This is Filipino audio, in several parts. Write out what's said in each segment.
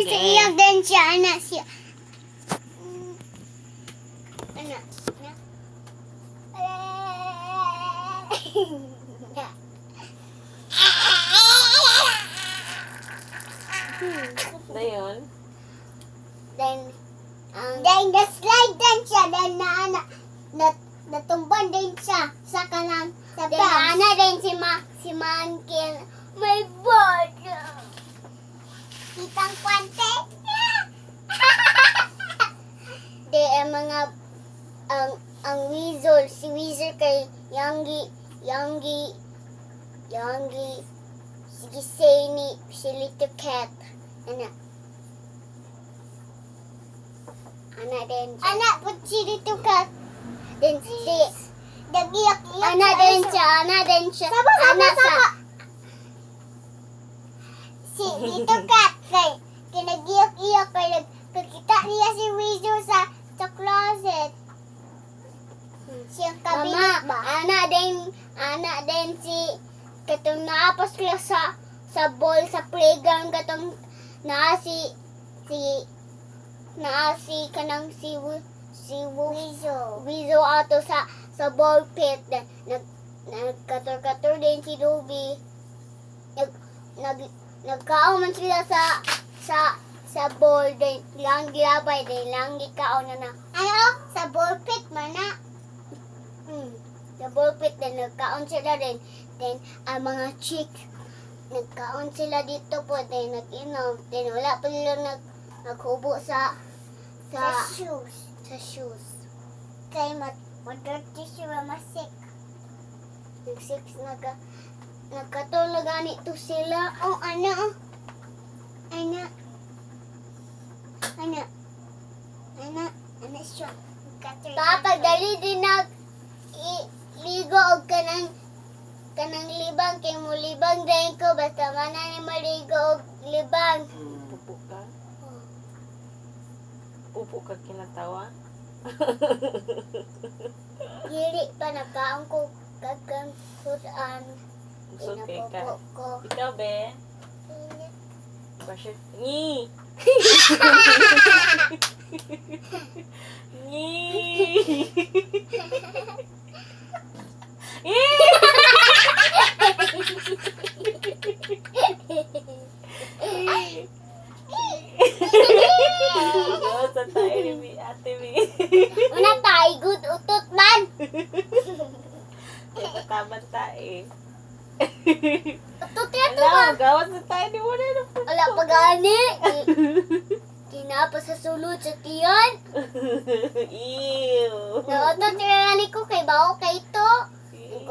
si iyang din siya, anak siya. Anak. Na yun? Then na-slide din siya. Then natumban din siya sa kanang sa bag. Then ana din si Mankin. My body. Kitang kwante. De mga ang Weasel, si Weasel kay Yangi sige say ni si Little Cat. Ana din. Ana put si Little Cat. Then si dagiyak-iyak. Ana din siya. Ana sa si Little Cat kay kinagiyak-iyak kay nagkita niya si Weasel sa closet. Siyang kabinet ba? Ana din si katong naapas sila sa ball sa playground katong naa si Weasel ato sa ball pit. Nagkator-kator din si Ruby. Nagkaon man sila sa ball din lang gilabay din lang gikaon na. Ano? Sa ball pit man na. Sa ball pit din nagkaon sila din. Then ang mga chick nagkaon sila dito po din nag-inom. Then wala pa nila naghubo sa shoes. Kay mag-dirty siya masik. Nagsik nagkatulog ganito sila. Oh, ana siya. Kapag dali din ligo og kanang libang kay mo libang din ko basta mana ni maligo og libang. Pupo ka? Pupo ka kinatawa? Dili pa nagkaon ko kagang kuan. Okay ka. Ko. Ikaw, be? Basher. Ni! Ni! Sa tayo ni ate mi. Una tay good utot man. May pataman tayo. Utot yan to Alam, ba? gawas na tayo ni mo na. Wala pa gani. Kinapa sa sulod sa tiyan. Ew. Nautot rinani ko kay bao kay to.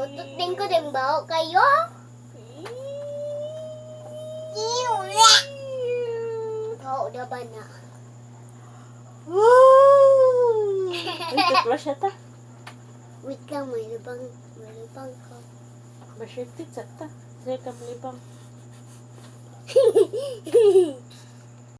Utot din ko din bao kayo. Ew. Oo, da ba na? Ay, toothbrush na ta. Wait lang, may libang ko. Basher, pizza ta. Sa'yo ka malibang.